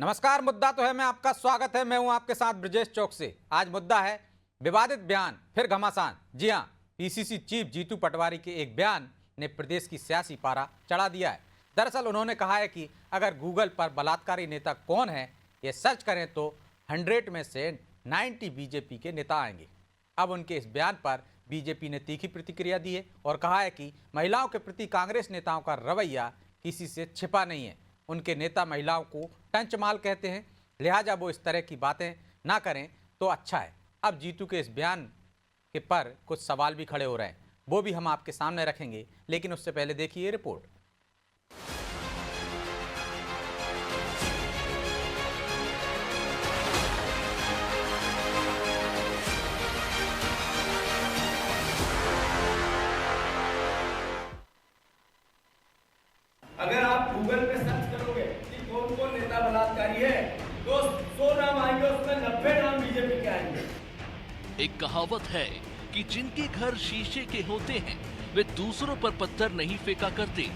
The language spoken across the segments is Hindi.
नमस्कार। मुद्दा तो है मैं आपका स्वागत है। मैं हूं आपके साथ ब्रजेश चौक से। आज मुद्दा है विवादित बयान फिर घमासान। जी हां, पीसीसी चीफ जीतू पटवारी के एक बयान ने प्रदेश की सियासी पारा चढ़ा दिया है। दरअसल उन्होंने कहा है कि अगर गूगल पर बलात्कारी नेता कौन है ये सर्च करें तो 100 में से 90 बीजेपी के नेता आएंगे। अब उनके इस बयान पर बीजेपी ने तीखी प्रतिक्रिया दी है और कहा है कि महिलाओं के प्रति कांग्रेस नेताओं का रवैया किसी से छिपा नहीं है। उनके नेता महिलाओं को टंचमाल कहते हैं, लिहाजा वो इस तरह की बातें ना करें तो अच्छा है। अब जीतू के इस बयान के पर कुछ सवाल भी खड़े हो रहे हैं, वो भी हम आपके सामने रखेंगे, लेकिन उससे पहले देखिए रिपोर्ट। अगर आप गूगल पे सर्च करोगे कि कौन कौन नेता बलात्कारी है तो 100 नाम आएंगे, उसमें 90 नाम बीजेपी के आएंगे। एक कहावत है कि जिनके घर शीशे के होते हैं वे दूसरों पर पत्थर नहीं फेंका करते,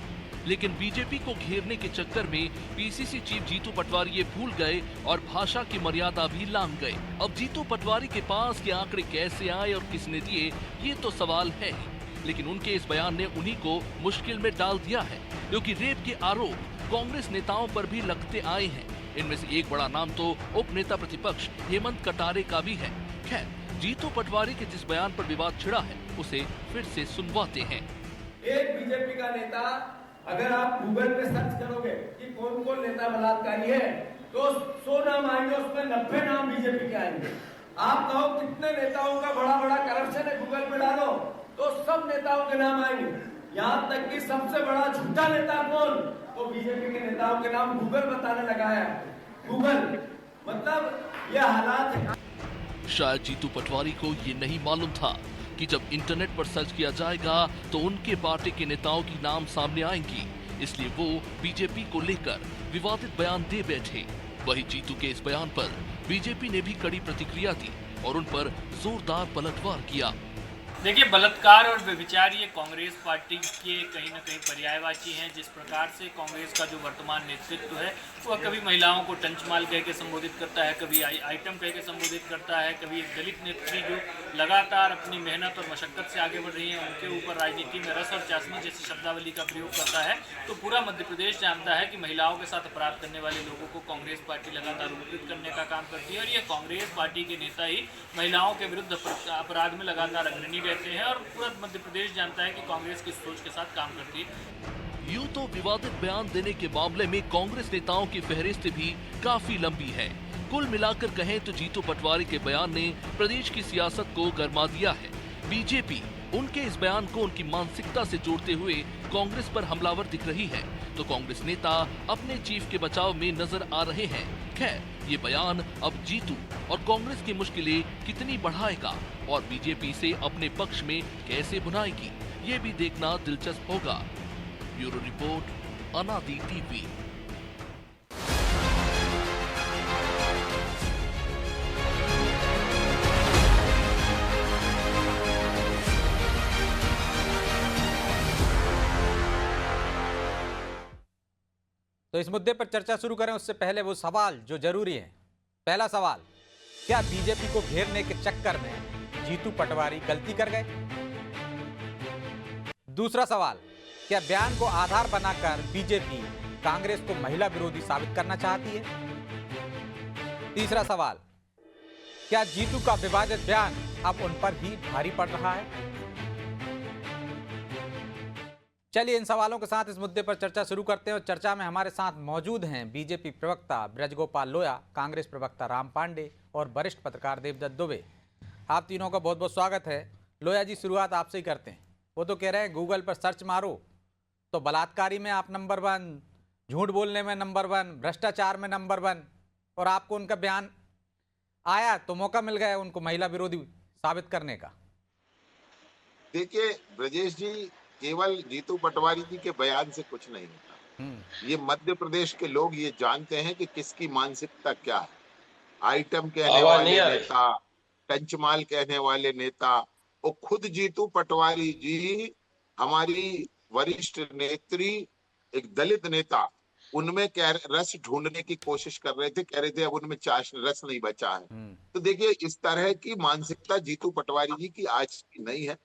लेकिन बीजेपी को घेरने के चक्कर में पीसीसी चीफ जीतू पटवारी ये भूल गए और भाषा की मर्यादा भी लांघ गए। अब जीतू पटवारी के पास ये आंकड़े कैसे आए और किसने दिए ये तो सवाल है, लेकिन उनके इस बयान ने उन्हीं को मुश्किल में डाल दिया है, क्योंकि रेप के आरोप कांग्रेस नेताओं पर भी लगते आए हैं। इनमें से एक बड़ा नाम तो उप नेता प्रतिपक्ष हेमंत कटारे का भी है। खैर, जीतू पटवारी के जिस बयान पर विवाद छिड़ा है उसे फिर से सुनवाते हैं। एक बीजेपी का नेता, अगर आप गूगल पे सर्च करोगे कि कौन कौन नेता बलात्कारी है तो 100 नाम आएंगे, उसमें 90 नाम बीजेपी के आएंगे। आप कहो कितने नेताओं का बड़ा बड़ा करप्शन है, गूगल पे डालो तो सब नेताओं के नाम आएंगे। यहाँ तक कि सबसे बड़ा झूठा नेता कौन, तो बीजेपी के नेताओं के नाम गूगल बताने लगा है। गूगल मतलब यह हालात है। शायद जीतू पटवारी को ये नहीं मालूम था कि जब इंटरनेट पर सर्च किया जाएगा तो उनके पार्टी के नेताओं की नाम सामने आएंगी, इसलिए वो बीजेपी को लेकर विवादित बयान दे बैठे। वही जीतू के इस बयान पर बीजेपी ने भी कड़ी प्रतिक्रिया दी और उन पर जोरदार पलटवार किया। देखिए, बलात्कार और व्यभिचार ये कांग्रेस पार्टी के कहीं ना कहीं पर्यायवाची हैं। जिस प्रकार से कांग्रेस का जो वर्तमान नेतृत्व है वह कभी महिलाओं को टंचमाल कह के संबोधित करता है, कभी आइटम कह के संबोधित करता है, कभी एक दलित नेत्री जो लगातार अपनी मेहनत और मशक्कत से आगे बढ़ रही है उनके ऊपर राजनीति में रस और चाशनी जैसी शब्दावली का प्रयोग करता है। तो पूरा मध्य प्रदेश जानता है कि महिलाओं के साथ अपराध करने वाले लोगों को कांग्रेस पार्टी लगातार उत्पीड़ित करने का काम करती है और ये कांग्रेस पार्टी के नेता ही महिलाओं के विरुद्ध अपराध में लगातार अग्रणी रहते हैं और पूरा मध्य प्रदेश जानता है कि कांग्रेस किस सोच के साथ काम करती है। यूं तो विवादित बयान देने के मामले में कांग्रेस नेताओं की फहरिस्त भी काफी लंबी है। कुल मिलाकर कहें तो जीतू पटवारी के बयान ने प्रदेश की सियासत को गरमा दिया है। बीजेपी उनके इस बयान को उनकी मानसिकता से जोड़ते हुए कांग्रेस पर हमलावर दिख रही है, तो कांग्रेस नेता अपने चीफ के बचाव में नजर आ रहे हैं। खैर, ये बयान अब जीतू और कांग्रेस की मुश्किलें कितनी बढ़ाएगा और बीजेपी से अपने पक्ष में कैसे भुनाएगी, ये भी देखना दिलचस्प होगा। ब्यूरो रिपोर्ट, अनादि टीवी। तो इस मुद्दे पर चर्चा शुरू करें उससे पहले वो सवाल जो जरूरी है। पहला सवाल, क्या बीजेपी को घेरने के चक्कर में जीतू पटवारी गलती कर गए? दूसरा सवाल, क्या बयान को आधार बनाकर बीजेपी कांग्रेस को महिला विरोधी साबित करना चाहती है? तीसरा सवाल, क्या जीतू का विवादित बयान अब उन पर भी भारी पड़ रहा है? चलिए इन सवालों के साथ इस मुद्दे पर चर्चा शुरू करते हैं और चर्चा में हमारे साथ मौजूद हैं बीजेपी प्रवक्ता ब्रजगोपाल लोया, कांग्रेस प्रवक्ता राम पांडे और वरिष्ठ पत्रकार देवदत्त दुबे। आप तीनों का बहुत बहुत स्वागत है। लोया जी, शुरुआत आपसे ही करते हैं। वो तो कह रहे हैं गूगल पर सर्च मारो तो बलात्कारी में आप नंबर 1, झूठ बोलने में नंबर 1, भ्रष्टाचार में नंबर 1, और आपको उनका बयान आया तो मौका मिल गया उनको महिला विरोधी साबित करने का। देखिए ब्रजेश जी, केवल जीतू पटवारी जी के बयान से कुछ नहीं होता। ये मध्य प्रदेश के लोग ये जानते हैं कि किसकी मानसिकता क्या है। आइटम कहने वाले नेता, टंचमाल कहने वाले नेता, और खुद जीतू पटवारी जी हमारी वरिष्ठ नेत्री, एक दलित नेता, उनमें रस ढूंढने की कोशिश कर रहे थे, कह रहे थे अब उनमें चाश रस नहीं बचा है। तो देखिए इस तरह की मानसिकता जीतू पटवारी जी की आज की नहीं है।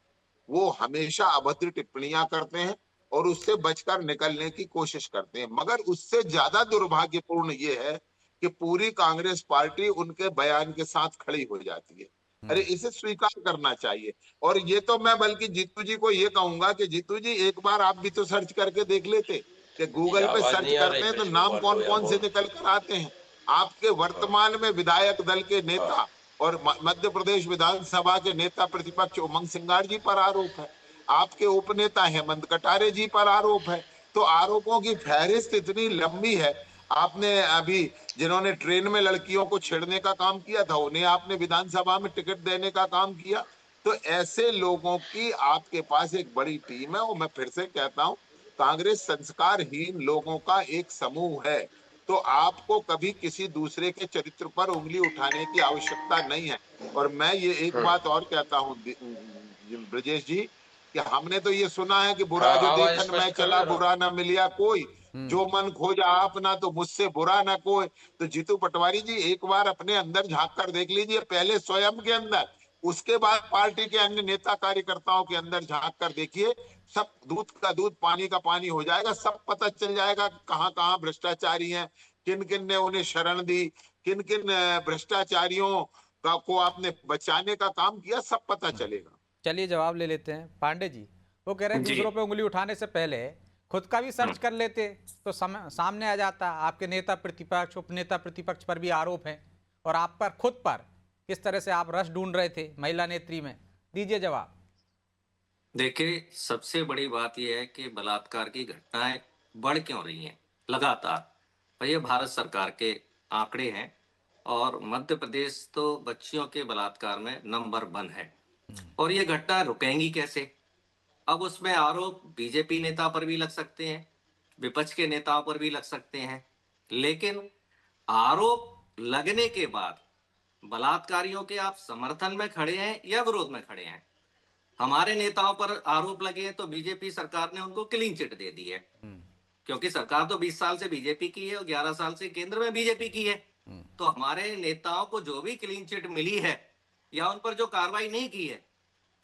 वो हमेशा अभद्र टिप्पणियां करते हैं और उससे बचकर निकलने की कोशिश करते हैं, मगर उससे ज्यादा दुर्भाग्यपूर्ण ये है कि पूरी कांग्रेस पार्टी उनके बयान के साथ खड़ी हो जाती है। अरे इसे स्वीकार करना चाहिए। और ये तो मैं बल्कि जीतू जी को ये कहूंगा कि जीतू जी एक बार आप भी तो सर्च करके देख लेते कि जी, गूगल पे आवाज सर्च नहीं आ रही, करते हैं तो कृष्ण नाम कुमार कौन दो या कौन से बोल। निकल कर आते हैं। आपके वर्तमान में विधायक दल के हाँ, नेता और मध्य प्रदेश विधानसभा के नेता प्रतिपक्ष उमंग सिंगार जी पर आरोप है, आपके उपनेता हेमंत कटारे जी पर आरोप है। तो आरोपों की फहरिस्त इतनी लंबी है। आपने अभी जिन्होंने ट्रेन में लड़कियों को छेड़ने का काम किया था उन्हें आपने विधानसभा में टिकट देने का काम किया। तो ऐसे लोगों की आपके पास एक बड़ी टीम है और मैं फिर से कहता हूं कांग्रेस संस्कारहीन लोगों का एक समूह है। तो आपको कभी किसी दूसरे के चरित्र पर उंगली उठाने की आवश्यकता नहीं है। और मैं ये एक बात और कहता हूं ब्रजेश जी कि हमने तो ये सुना है कि हाँ, बुरा जो आवाज देखन मैं स्पष्ट करो चला जरा। बुरा ना मिलिया कोई, जो मन खोजा आपना तो मुझसे बुरा ना कोई। तो जीतू पटवारी जी एक बार अपने अंदर झांक कर देख लीजिए, पहले स्वयं के अंदर, उसके बाद पार्टी के अन्य नेता कार्यकर्ताओं के अंदर झांक कर देखिए। सब दूध का दूध पानी का पानी हो जाएगा। सब पता चल जाएगा कहां कहां भ्रष्टाचारी हैं, किन किन ने उन्हें शरण दी, किन किन भ्रष्टाचारियों का को आपने बचाने का काम किया, सब पता चलेगा। चलिए जवाब ले लेते हैं पांडे जी। वो कह रहे हैं जी। दूसरों पे उंगली उठाने से पहले खुद का भी सर्च कर लेते तो सामने आ जाता। आपके नेता प्रतिपक्ष उपनेता प्रतिपक्ष पर भी आरोप है और आप पर खुद पर किस तरह से आप रस ढूंढ रहे थे महिला नेत्री में। दीजिए जवाब। देखिए, सबसे बड़ी बात यह है कि बलात्कार की घटनाएं बढ़ क्यों रही हैं लगातार। और ये भारत सरकार के आंकड़े हैं और मध्य प्रदेश तो बच्चियों के बलात्कार में नंबर 1 है। और ये घटना रुकेंगी कैसे? अब उसमें आरोप बीजेपी नेता पर भी लग सकते हैं, विपक्ष के नेताओं पर भी लग सकते हैं, लेकिन आरोप लगने के बाद बलात्कारियों के आप समर्थन में खड़े हैं या विरोध में खड़े हैं? हमारे नेताओं पर आरोप लगे हैं तो बीजेपी सरकार ने उनको क्लीन चिट दे दी है, क्योंकि सरकार तो 20 साल से बीजेपी की है और 11 साल से केंद्र में बीजेपी की है। तो हमारे नेताओं को जो भी क्लीन चिट मिली है या उन पर जो कार्रवाई नहीं की है,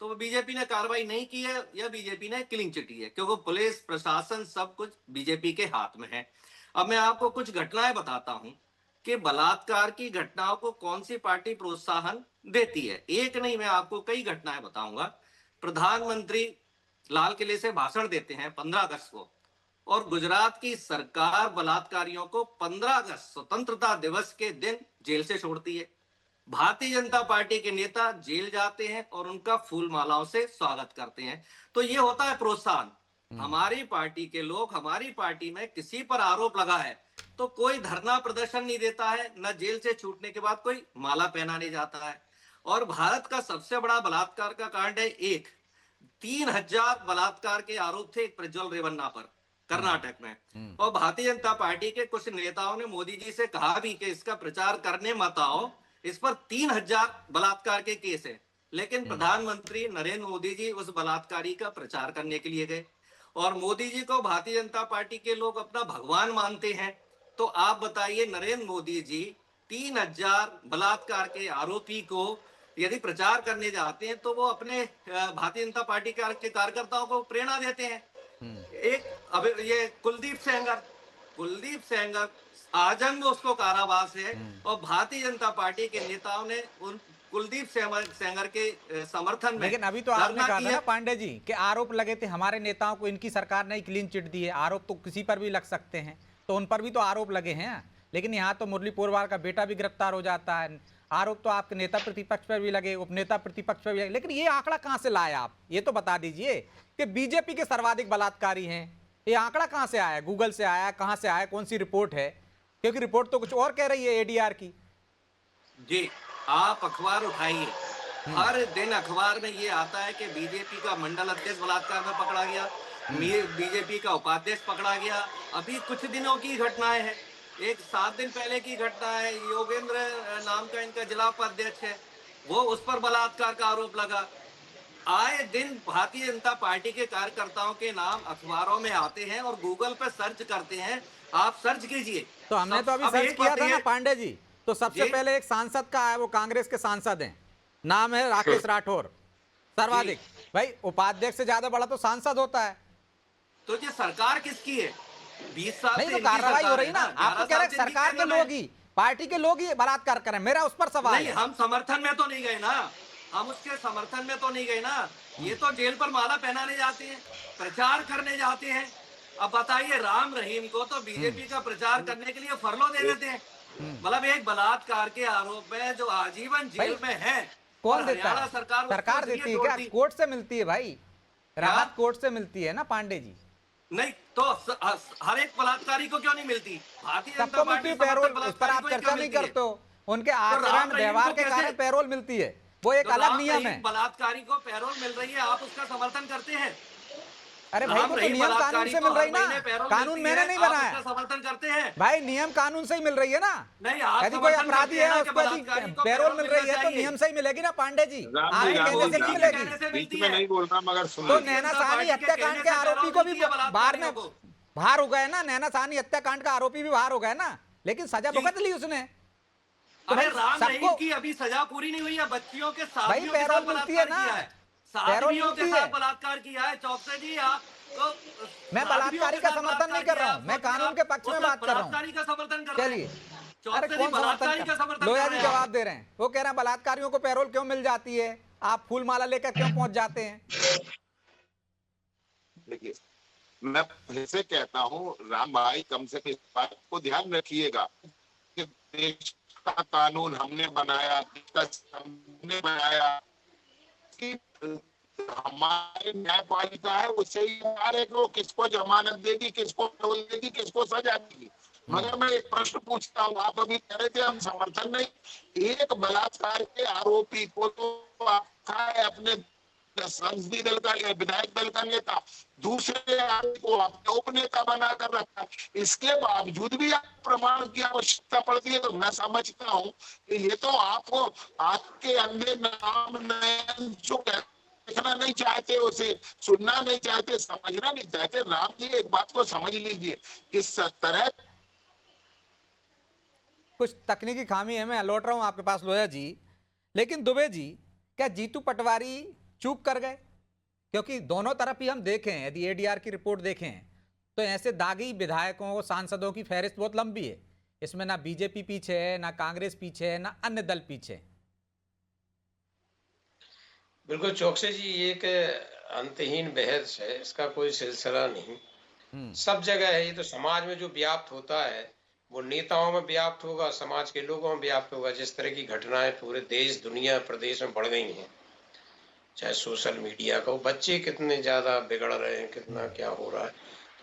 तो वो बीजेपी ने कार्रवाई नहीं की है या बीजेपी ने क्लीन चिट की है, क्योंकि पुलिस प्रशासन सब कुछ बीजेपी के हाथ में है। अब मैं आपको कुछ घटनाएं बताता हूं कि बलात्कार की घटनाओं को कौन सी पार्टी प्रोत्साहन देती है। एक नहीं, मैं आपको कई घटनाएं बताऊंगा। प्रधानमंत्री लाल किले से भाषण देते हैं 15 अगस्त को और गुजरात की सरकार बलात्कारियों को 15 अगस्त स्वतंत्रता दिवस के दिन जेल से छोड़ती है। भारतीय जनता पार्टी के नेता जेल जाते हैं और उनका फूल मालाओं से स्वागत करते हैं। तो ये होता है प्रोत्साहन। हमारी पार्टी के लोग, हमारी पार्टी में किसी पर आरोप लगा है तो कोई धरना प्रदर्शन नहीं देता है, न जेल से छूटने के बाद कोई माला पहनाने जाता है। और भारत का सबसे बड़ा बलात्कार का कांड है 3000 बलात्कार के आरोप थे प्रज्वल रेवन्ना पर कर्नाटक में। और भारतीय जनता पार्टी के कुछ नेताओं ने मोदी जी से कहा भी कि इसका प्रचार करने मत आओ, इस पर 3000 बलात्कार के केस है। लेकिन प्रधानमंत्री नरेंद्र मोदी जी उस बलात्कारी का प्रचार करने के लिए गए और मोदी जी को भारतीय जनता पार्टी के लोग अपना भगवान मानते हैं। तो आप बताइए, नरेंद्र मोदी जी 3000 बलात्कार के आरोपी को यदि प्रचार करने जाते हैं तो वो अपने भारतीय जनता पार्टी के कार्यकर्ताओं को प्रेरणा देते हैं। एक अब ये कुलदीप सेंगर आजन्म उसको कारावास है और भारतीय जनता पार्टी के नेताओं ने उन कुलदीप सेंगर के समर्थन में। लेकिन अभी तो आपने कहा था ना पांडे जी कि आरोप लगे थे हमारे नेताओं को, इनकी सरकार ने क्लीन चिट दी है। आरोप तो किसी पर भी लग सकते हैं, तो उन पर भी तो आरोप लगे हैं। लेकिन यहाँ तो मुरली पुरवार का बेटा भी गिरफ्तार हो जाता है। आरोप तो आपके नेता प्रतिपक्ष पर भी लगे, उपनेता प्रतिपक्ष पर भी लगे। लेकिन ये आंकड़ा कहां से लाए आप? ये तो बता दीजिए कि बीजेपी के सर्वाधिक बलात्कारी हैं। ये आंकड़ा कहां से आया? गूगल से आया? कहां से आया? कौन सी रिपोर्ट है? क्योंकि रिपोर्ट तो कुछ और कह रही है एडीआर की। जी, आप अखबार उठाइए, हर दिन अखबार में ये आता है कि बीजेपी का मंडल अध्यक्ष बलात्कार में पकड़ा गया, बीजेपी का उपाध्यक्ष पकड़ा गया। अभी कुछ दिनों की घटनाएं हैं, एक 7 दिन पहले की घटना है। योगेंद्र नाम का इनका जिला उपाध्यक्ष है, वो उस पर बलात्कार का आरोप लगा। आए दिन भारतीय जनता पार्टी के कार्यकर्ताओं के नाम अखबारों में आते हैं और गूगल पे सर्च करते हैं। आप सर्च कीजिए। तो हमने तो अभी अब सर्च एक किया बात था ना ये- पांडे जी। तो सबसे जी। पहले एक सांसद का है, वो कांग्रेस के सांसद हैं, नाम है राकेश राठौर, सर्वाधिक। भाई उपाध्यक्ष से ज्यादा बड़ा तो सांसद होता है। तो ये सरकार किसकी है? 20 साल नहीं से तो इनकी कार्रवाई हो सरकार रही है ना। ना। आप तो 11 कह रहे साल हैं से इनकी सरकार के केंद्र में लोग ही, पार्टी के लोग ही बलात्कार करें, मेरा उस पर सवाल नहीं, है। हम समर्थन में तो नहीं गए ना। हम उसके समर्थन में तो नहीं गए ना। ये तो जेल पर माला पहनाने जाते हैं, प्रचार करने जाते हैं। अब बताइए, राम रहीम को तो बीजेपी का प्रचार करने के लिए फरलो दे देते हैं। मतलब एक बलात्कार के आरोप में जो आजीवन जेल में है, कौन और देता हरियाणा है? सरकार उसको सरकार इसलिए देती है छोड़ क्या? दी। कोर्ट से मिलती है भाई, राहत कोर्ट से मिलती है ना पांडे जी। नहीं तो हर एक बलात्कारी को क्यों नहीं मिलती? भारतीय जनता सबको मिलती पार्टी है समर्थक पैरोल, उस पर बलात्कारी आप को ही चर्चा क्यों नहीं मिलती है? करते हो। उनके राम आचरण रहीम व्यवहार को के कैसे- कारण पैरोल मिलती है, वो एक तो अलग राम नियम रहीम है। बलात्कारी को पैरोल मिल रही है, आप उसका समर्थन करते हैं? अरे भाई राम वो तो रहीम नियम कानून बलात्कारी से को मिल रही हर ना, महीने पैरोल कानून मिलती मैंने है, नहीं आप बनाया उसका समर्थन करते हैं? भाई, नियम कानून से ही मिल रही है ना। नहीं, आप यदि कोई समर्थन अपराधी करते हैं है ना उसको कि यदि बलात्कारी को पैरोल पैरोल मिल रही है मिलना तो चाहिए। नियम से ही मिलेगी ना पांडे जी, राम आपके जी, राम कहने जी, से नहीं राम मिलेगी। कहने से बीच मिलती में है। नहीं बोल रहा मगर सुन तो लीजिए। नैना जनता साहनी पार्टी के हत्याकांड कहने के से आरोपी पैरोल को भी मिलती है बाहर में बलात्कारियों को। बाहर हो गए ना, नैना साहनी हत्याकांड का आरोपी भी बाहर हो गए ना, लेकिन सजा जी। भुगत ली उसने। तो अरे भाई राम रहीम सबको की अभी सजा पूरी नहीं हुई है। बच्चियों के भाई साथियों के पैरोल साथ मिलती है बलात्कार ना, किया है, पैरोल साध्वियों के मिलती साथ है। बलात्कार किया है। चौकसे जी, आप तो मैं साध्वियों बलात्कारी के का साथ समर्थन नहीं बलात्कार कर रहा किया हूं, है। मैं सोचिए कानून आप के पक्ष उस में बात कर रहा हूं। बलात्कारी का समर्थन कर रहे चलिए, हैं। अरे चौकसे जी कौन बलात्कारी का समर्थन समर्थन लोया कर जी रहे हैं। जवाब दे रहे हैं। वो कह रहे हैं बलात्कारियों को पैरोल क्यों मिल जाती है, आप फूल माला लेकर क्यों पहुंच जाते हैं? देखिए, मैं फिर से कहता हूँ राम भाई, कम से कम इस बात को ध्यान रखिएगा कि देश का कानून हमने बनाया, हमने बनाया कि हमारी न्यायपालिका है, उससे ही है कि वो किसको जमानत देगी, किसको पैरोल देगी, किसको सजा देगी। मगर मैं एक प्रश्न पूछता हूँ, आप अभी कह रहे थे हम समर्थन नहीं, एक बलात्कार के आरोपी को तो आपका है अपने संसदीय दल का विधायक दल का नेता, दूसरे आदमी को आपने उपनेता बनाकर रखा, इसके बावजूद भी आप प्रमाण की आवश्यकता पड़ती है। तो मैं समझता हूँ कि ये तो आपको आपके अंधे नाम नयन जो देखना नहीं चाहते, उसे सुनना नहीं चाहते, समझना नहीं चाहते। राम जी एक बात को समझ लीजिए, किस तरह कुछ तकनीकी खामी है, मैं लौट रहा हूं आपके पास लोया जी। लेकिन दुबे जी, क्या जीतू पटवारी चूक कर गए? क्योंकि दोनों तरफ ही हम देखें, यदि एडीआर की रिपोर्ट देखें तो ऐसे दागी विधायकों सांसदों की फहरिस्त बहुत लंबी है। इसमें ना बीजेपी पीछे है, ना कांग्रेस पीछे है, ना अन्य दल पीछे है। बिल्कुल चौकसे जी, ये एक अंतहीन बहस है, इसका कोई सिलसिला नहीं। सब जगह है, ये तो समाज में जो व्याप्त होता है वो नेताओं में व्याप्त होगा, समाज के लोगों में व्याप्त होगा। जिस तरह की घटनाएं पूरे देश दुनिया प्रदेश में बढ़ गई हैं, चाहे सोशल मीडिया का, वो बच्चे कितने ज्यादा बिगड़ रहे हैं, कितना क्या हो रहा है,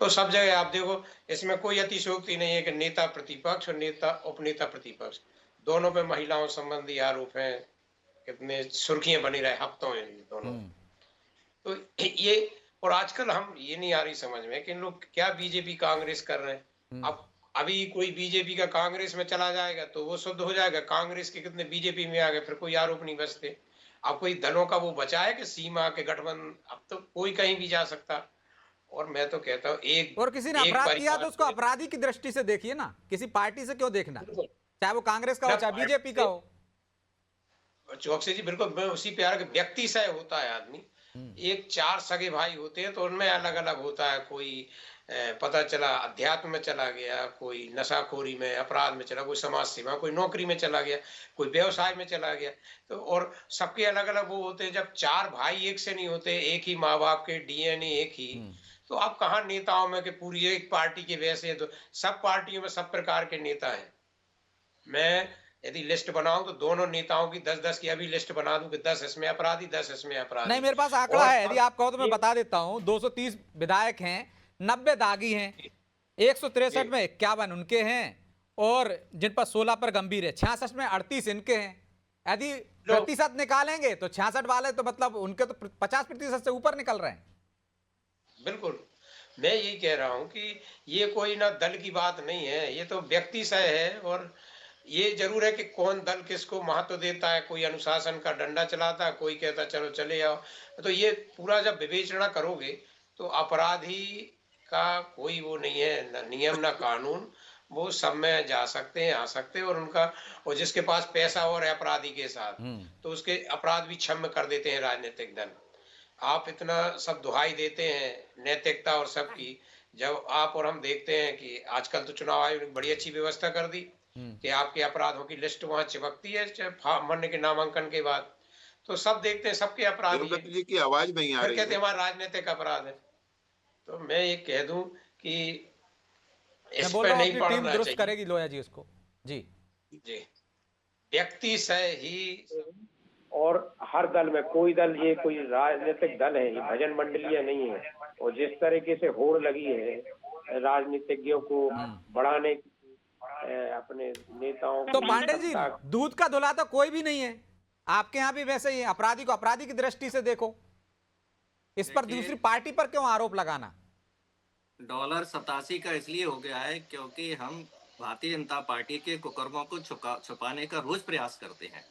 तो सब जगह आप देखो, इसमें कोई अतिशयोक्ति नहीं है कि नेता प्रतिपक्ष और नेता उपनेता प्रतिपक्ष दोनों पे महिलाओं संबंधी आरोप हैं, कितने सुर्खियां बनी रहे हफ्तों में दोनों। तो ये, और आजकल हम ये नहीं आ रही समझ में कि इन लोग क्या बीजेपी कांग्रेस कर रहे हैं। अब अभी कोई बीजेपी का कांग्रेस में चला जाएगा तो वो शुद्ध हो जाएगा, कांग्रेस के कितने बीजेपी में आ गए, फिर कोई आरोप नहीं बचते। अब कोई दलों का वो बचा है कि सीमा के गठबंधन, अब तो कोई कहीं भी जा सकता। और मैं तो कहता हूँ एक और किसी ने अपराध किया तो उसको अपराधी की दृष्टि से देखिए ना, किसी पार्टी से क्यों देखना, चाहे वो कांग्रेस का हो चाहे बीजेपी का हो। चौकसे जी बिल्कुल, मैं उसी प्यार के व्यक्ति से होता है आदमी। एक 4 सगे भाई होते हैं तो उनमें अलग अलग होता है, कोई पता चला अध्यात्म में चला गया, कोई नशाखोरी में अपराध में चला, कोई समाज सेवा, कोई नौकरी में चला गया, कोई व्यवसाय में चला गया। तो और सबके अलग अलग वो होते हैं। जब 4 भाई एक से नहीं होते, एक ही माँ बाप के डीएनए एक ही, तो आप कहाँ नेताओं में कि पूरी एक पार्टी के वैसे, तो सब पार्टियों में सब प्रकार के नेता हैं। मैं यदि लिस्ट बनाऊं तो दोनों नेताओं की 10-10 की अभी लिस्ट बना दूं कि 10 इसमें अपराधी, 10 इसमें अपराधी। नहीं, मेरे पास आंकड़ा है, यदि आप कहो तो मैं बता देता हूं। 230 विधायक हैं, 90 दागी हैं, 163 में 51 उनके हैं, और जिन पर 16 पर गंभीर है, 66 में 38 इनके हैं। यदि प्रतिशत निकालेंगे तो 66 वाले तो मतलब उनके तो 50% से ऊपर निकल रहे हैं। बिल्कुल, मैं यही कह रहा हूं कि ये कोई ना दल की बात नहीं है, ये तो व्यक्ति से है। और ये जरूर है कि कौन दल किसको महत्व देता है, कोई अनुशासन का डंडा चलाता है, कोई कहता है चलो चले आओ। तो ये पूरा जब विवेचना करोगे तो अपराधी का कोई वो नहीं है, न नियम न कानून, वो सब में जा सकते हैं, आ सकते हैं, और जिसके पास पैसा और है अपराधी के साथ, तो उसके अपराध भी क्षम्य कर देते हैं राजनीतिक दल। आप इतना सब दुहाई देते हैं नैतिकता और सबकी, जब आप और हम देखते हैं कि आजकल तो चुनाव आयोग ने बड़ी अच्छी व्यवस्था कर दी कि आपके अपराधों की लिस्ट वहां चिपकती है मरने के नामांकन के बाद, तो सब देखते हैं सबके अपराध देवदत्त जी की आवाज नहीं आ फिर रही कहते है। हैं हमारा राजनीतिक अपराध है। तो मैं ये कह दूं कि मैं इस बोल पे रहा हूँ नहीं अपनी टीम पड़ना दुरुस्त चाहिए करेगी लोया जी उसको। जी जी। व्यक्ति से ही, और हर दल में कोई दल, ये कोई राजनीतिक दल है, ये भजन मंडलियां नहीं है। और जिस तरीके से होड़ लगी है राजनीतिज्ञों को बढ़ाने की, अपने नेताओं तो की पांडे जी, सत्ता, दूध का धुला तो कोई भी नहीं है आपके यहाँ भी वैसे ही है। अपराधी को अपराधी की दृष्टि से देखो, इस पर दूसरी पार्टी पर क्यों आरोप लगाना? $87 का इसलिए हो गया है क्योंकि हम भारतीय जनता पार्टी के कुकर्मों को छुपाने का रोज प्रयास करते हैं,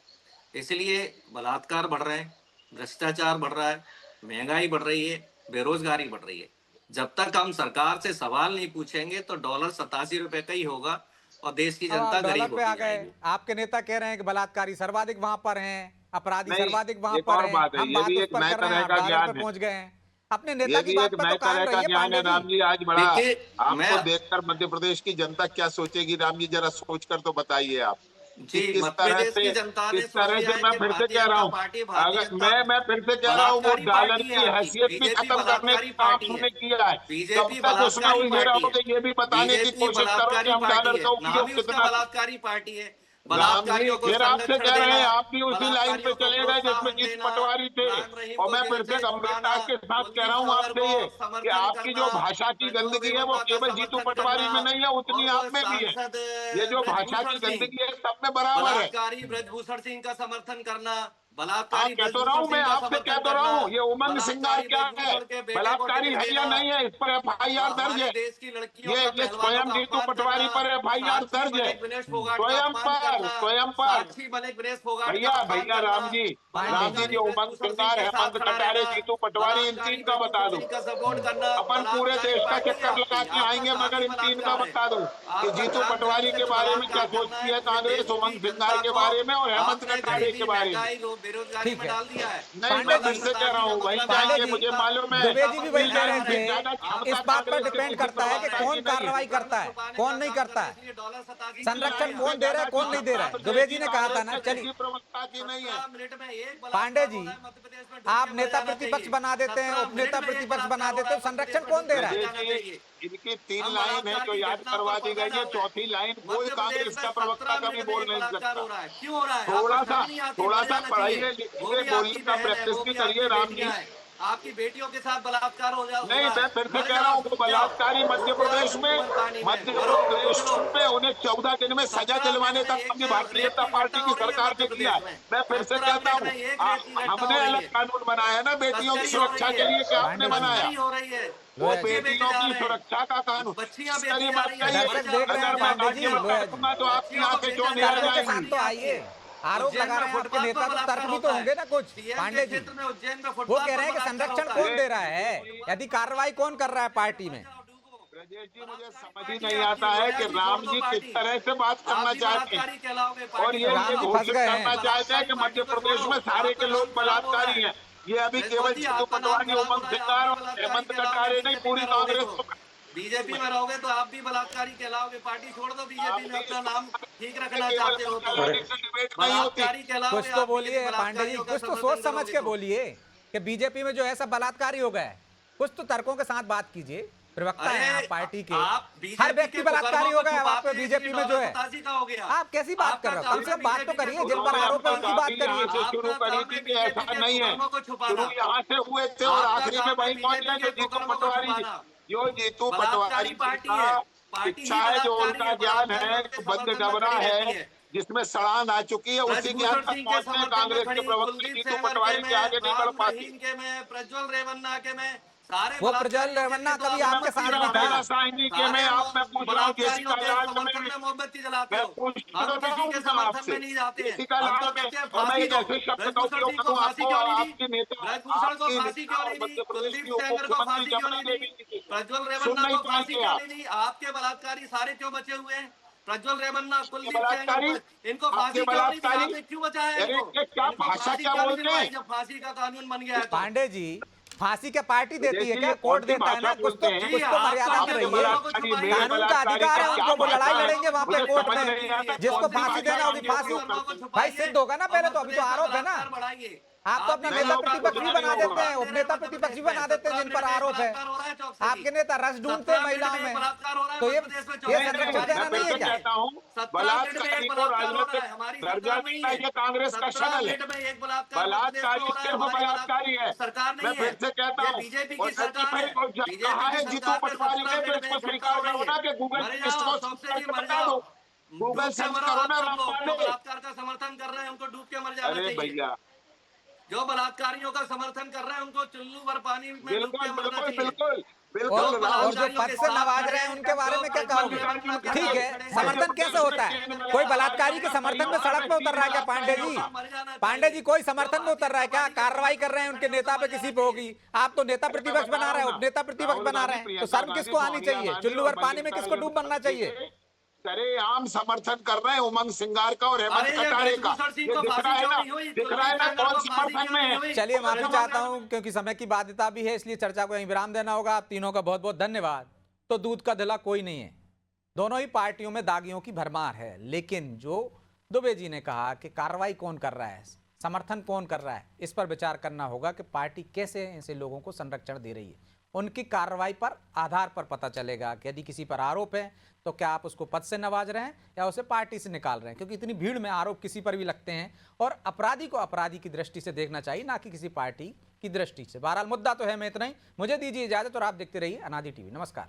इसलिए बलात्कार बढ़ रहे हैं, भ्रष्टाचार बढ़ रहा है, महंगाई बढ़ रही है, बेरोजगारी बढ़ रही है। जब तक हम सरकार से सवाल नहीं पूछेंगे तो $87 का ही होगा और देश की अब जनता आप डॉलर गरीब पे आ होती गए। जाएगी। आपके नेता कह रहे हैं कि बलात्कारी सर्वाधिक वहां पर हैं, अपराधी नहीं, सर्वाधिक वहां एक पर और हैं। बात है, हम ये बात भी उस एक पर नए कर रहे हैं, तरह आप का डॉलर ज्ञान पे है। पहुंच गए हैं। अपने ये नेता की भी बात एक पर नए तो कायम तरह का रहिए ज्ञान है पांडे राम जी। जी। आज बड़ा देखिए, आपको मैं देखकर मध्य प्रदेश की जनता क्या सोचेगी राम जी, जरा सोचकर तो बताइए आप कि जी, किस मध्य तरह प्रदेश से की जनता ने किस सोच तरह लिया से है मैं कि फिर से भारतीय कह रहा जनता हूँ, पार्टी, भारतीय अगर जनता मैं फिर से कह रहा हूँ, वो बलात्कारी डॉलर पार्टी है की आपकी। हैसियत भी बीजेपी खत्म करने बलात्कारी का काम पार्टी है, हमने किया है। जब बीजेपी तक उसमें बलात्कारी उलझे पार्टी है, रहोगे, ये भी बताने की बीजेपी कोशिश करो कि बलात्कारी हम पार्टी डॉलर है, का नाम उपयोग ही उसका कितना। बलात्कारी पार्टी है। राम जी, बलात्कारियों को फिर आपसे संरक्षण कह रहे हैं, देना, आप भी उसी लाइन पे बलात्कारियों को चले गए जिसमें प्रोत्साहन जीतू देना, पटवारी थे। राम रहीम और को मैं जेल फिर से से गंभीरता छुड़ाना, के साथ कह कुलदीप रहा हूँ सांगर आपसे को ये कि समर्थन आपकी करना, जो भाषा की प्रज्वल गंदगी है वो रेवन्ना का केवल जीतू समर्थन पटवारी करना, में नहीं है, उतनी और आप में भी है। सांसद ये जो भाषा ब्रजभूषण की सिंह, गंदगी है सब में बराबर है। बलात्कारी ब्रजभूषण सिंह का समर्थन करना, हाँ, बलात्कारी कह तो रहा ब्रजभूषण हूँ, मैं सिंह का आपसे कह समर्थन तो रहा करना, हूँ, ये उमंग सिंगार बलात्कारी क्या है, ब्रजभूषण के बेटे को बलात्कारी टिकट है या देना, नहीं है, इस पर FIR दर्ज हमारे है। देश की लड़कियों का, ये पहलवानों स्वयं का जीतू अपमान पटवारी करना, पर FIR साक्षी दर्ज है। मलिक विनेश फोगाट का अपमान करना, स्वयं पर साक्षी मलिक विनेश फोगाट का भैया अपमान भैया करना, राम जी बलात्कारी जो उमंग ब्रजभूषण सिंह सिंगार के साथ हेमंत खड़ा कटारे रहना, जीतू पटवारी, इन बलात्कारी तीन का बता ब्रजभूषण दो। सिंह का सपोर्ट करना, अपन पूरे बलात्कारी देश का पार्टी है चक्कर लगा आपकी, के आपका आएंगे, काम मगर ही इन तीन का बलात्कार है, बता दो कि आपका जीतू काम जन पटवारी से के बारे में क्या बलात्कार करना सोचती है। है पूरे कांग्रेस, देश उमंग की सिंगार जनता के को बारे में और हेमंत आपने कटारे के गरीबी, बारे में। महंगाई, बेरोजगारी ठीक में है। डाल दिया है। नहीं, पांडे मैं जी, फिर से कह रहा हूँ, वही पांडे जाएंगे, जी, मुझे मालूम है दुबे जी भी वही कह रहे थे, ज्यादा क्षमता इस बात पर कांग्रेस के डिपेंड किसी करता है कि प्रवक्ता कौन की नहीं है। कार्रवाई करता है, कौन नहीं करता है, संरक्षण कौन दे रहा है, कौन नहीं दे रहा है। दुबे जी ने कहा था ना। चलिए किसी प्रवक्ता की नहीं है। पांडे जी, आप नेता प्रतिपक्ष बना देते हैं, उपनेता प्रतिपक्ष बना देते हैं, संरक्षण कौन दे रहा है? इनकी 3 लाइन है जो याद करवा दी गई है, चौथी लाइन कोई कांग्रेस का प्रवक्ता कभी बोल नहीं सकता। क्यों हो रहा है? थोड़ा सा पढ़ाइए लिखिए, बोलने का प्रैक्टिस भी करिए राम जी। आपकी बेटियों के साथ बलात्कार हो जा नहीं, मैं फिर से कह रहा हूँ, बलात्कारी मध्य प्रदेश में उन्हें 14 दिन में सजा दिलवाने तक अपनी भारतीय जनता पार्टी की सरकार ने किया है। मैं फिर से कहता हूँ, हमने अलग कानून बनाया है ना बेटियों की सुरक्षा के लिए, क्या आपने बनाया? वो बेटियों की सुरक्षा का कानून इसकी बात कहिए। दर्शक देख रहे हैं अगर मैं पांडे जी, राज्य में करूंगा तो आपकी आंखें क्यों नहीं तर्कों के जाएंगी? साथ तो आइए। आरोप लगा रहे हैं आपके नेता, तो तर्क भी तो होंगे ना कुछ। पांडे जी, वो कह रहे हैं कि संरक्षण कौन दे रहा है, यदि कार्रवाई कौन कर रहा है पार्टी में? ब्रजेश जी, मुझे समझ ही नहीं आता है कि राम जी किस तरह से बात करना चाहते हैं और ये राम जी फंस घोषित गए हैं। करना चाहते हैं कि मध्य प्रदेश में सारे के लोग बलात्कारी हैं। ये अभी केवल जीतू पटवारी, उमंग सिंगार और हेमंत कटारे नहीं, पूरी कांग्रेस को। बीजेपी में रहोगे तो आप भी बलात्कारी कहलाओगे। पार्टी छोड़ दो, बीजेपी में अपना नाम ठीक रखना चाहते हो तो बलात्कारी कहलाओगे। कुछ तो बोलिए पांडे जी, कुछ तो सोच समझ के बोलिए कि बीजेपी में जो है सब बलात्कारी हो गया है। कुछ तो तर्कों के साथ बात कीजिए, प्रवक्ता हैं आप पार्टी के, हर व्यक्ति बलात्कारी हो गया है आप बीजेपी में जो है। आप कैसी बात कर रहे हो? कम से कम बात तो करिए, जिन पर आरोप है उनकी बात करिए। शुरू करी थी कि ऐसा नहीं है, शुरू यहाँ से हुए थे और आखिरी में वही पहुंच गए जो जीतू पटवारी जी। जो जीतू पटवारी की इच्छा है, जो उनका ज्ञान है, बंद डबरा है जिसमें सड़ान आ चुकी है, उसी ज्ञान तक पहुंचने कांग्रेस के प्रवक्ता जीतू पटवारी के आगे नहीं बढ़ पाती। प्रज्वल रेवन्ना के में वो प्रज्वल रेवन्ना कभी आपके साथ नहीं था। मेरा साइन नहीं किया, मैं आप मैं पूछ रहा हूँ किसी का लाल समर्थन में मोमबत्ती जलाते मैं हो, पूछ हम तो रहा किसी हूँ के ना समर्थन आपसे में नहीं जाते हैं। किसी का हम तो लाल कहते हैं और मैं फांसी एक दो। ऐसे शब्द का ब्रजभूषण उपयोग सिंह को करूँ फांसी आपको क्यों नहीं दी? आपके नेता ब्रजभूषण को आपके फांसी क्यों नहीं दी? मध्य प्रदेश कुलदीप की सेंगर को मुख्यमंत्री फांसी क्यों जमुना नहीं दी? देवी जी प्रज्वल सुन रेवन्ना नहीं को फांसी पाते क्यों आप। नहीं दी? आपके बलात्कारी सारे क्यों बचे हुए हैं? प्रज्वल रेवन्ना, कुलदीप सेंगर बलात्कारी को इनको आपके फांसी क्यों नहीं दी? बलात्कारी आपने क्यों बचाया अरे इनको? ये क्या इनको भाषा फांसी क्या क्यों नहीं बोलते दिलवाई हैं जब फांसी का कानून बन गया है तो? पांडे जी, फांसी क्या पार्टी देती है देखिए, क्या? कोर्ट कौन सी देता है ना, भाषा कुछ तो बोलते हैं? कुछ तो मर्यादा में आपका रहिए। बलात्कारी, मेरे कानून का बलात्कारी अधिकार है क्या उनको, वो भाषा लड़ाई है? लड़ेंगे वहाँ पे मुझे कोर्ट समझ में। नहीं आता जिसको कौन सी फांसी भाषा देना होगी का फांसी उपयोग करते हैं। भाई सिद्ध होगा ना पहले तो, अभी तो आरोप है ना। आप तो अपना नहीं नेता होगा, प्रतिपक्ष भी नहीं बना होगा। देते हैं, उपनेता प्रतिपक्ष भी बना देते हैं जिन पर आरोप है। आपके नेता रस ढूंढते हैं महिलाओं में, तो ये संरक्षण देना नहीं है क्या? कहता हूँ बलात्कारी को राजनीतिक दर्जा मिलना ये कांग्रेस का शगल है। बलात्कारी सिर्फ बलात्कारी है। सरकार मैं नहीं फिर है, से कहता ये हूँ बीजेपी और की सरकार है। को जब बीजेपी कहा की है जीतू सरकार में पटवारी ने 17 तो इसको स्वीकार करो ना कि गूगल मर लिस्ट जाओ, को सबसे करके ही मर बता जाओ। दो। गूगल डूब के सर्च मरो करो आप ना सब लोग। जो रामपाल ने। बलात्कार का समर्थन कर रहे हैं उनको डूब के मर जाना अरे चाहिए। भैया जो बलात्कारियों का समर्थन कर रहे हैं उनको चुल्लू भर पानी में डूब बिल्कुल के मरना बिल्कुल चाहिए। बिल्कुल और बिल्कुल जो पद से नवाज रहे हैं उनके बारे में क्या कहोगे? ठीक है, समर्थन कैसे होता है? कोई बलात्कारी के समर्थन में सड़क पे उतर रहा है क्या पांडे जी? पांडे जी कोई समर्थन में उतर रहा है क्या? कार्रवाई कर रहे हैं उनके नेता पे, किसी पे होगी। आप तो नेता प्रतिपक्ष बना रहे हैं, उपनेता प्रतिपक्ष बना रहे हैं, तो शर्म किसको आनी चाहिए? चुल्लू भर पानी में किसको डूब मरना चाहिए? आम समर्थन कर रहे हैं उमंग सिंगार का और हेमंत अरे ये कटारे का। ब्रजभूषण सिंह ये को दिख फांसी रहा है क्यों ना, नहीं हुई? दिख रहा है ना कुलदीप कौन सेंगर को फांसी समर्थन क्यों में नहीं है। हुई? चलिए माफी चाहता हूं क्योंकि समय की बाध्यता भी है, इसलिए चर्चा को यहीं विराम देना होगा। आप तीनों का बहुत बहुत धन्यवाद। तो दूध का धला कोई नहीं है, दोनों ही पार्टियों में दागियों की भरमार है, लेकिन जो दुबे जी ने कहा कि कार्रवाई कौन कर रहा है, समर्थन कौन कर रहा है, इस पर विचार करना होगा कि पार्टी कैसे ऐसे लोगों को संरक्षण दे रही है। उनकी कार्रवाई पर आधार पर पता चलेगा कि यदि किसी पर आरोप है तो क्या आप उसको पद से नवाज रहे हैं या उसे पार्टी से निकाल रहे हैं, क्योंकि इतनी भीड़ में आरोप किसी पर भी लगते हैं और अपराधी को अपराधी की दृष्टि से देखना चाहिए, ना कि किसी पार्टी की दृष्टि से। बहरहाल मुद्दा तो है, मैं इतना ही, मुझे दीजिए इजाजत और आप देखते रहिए अनादि टीवी। नमस्कार।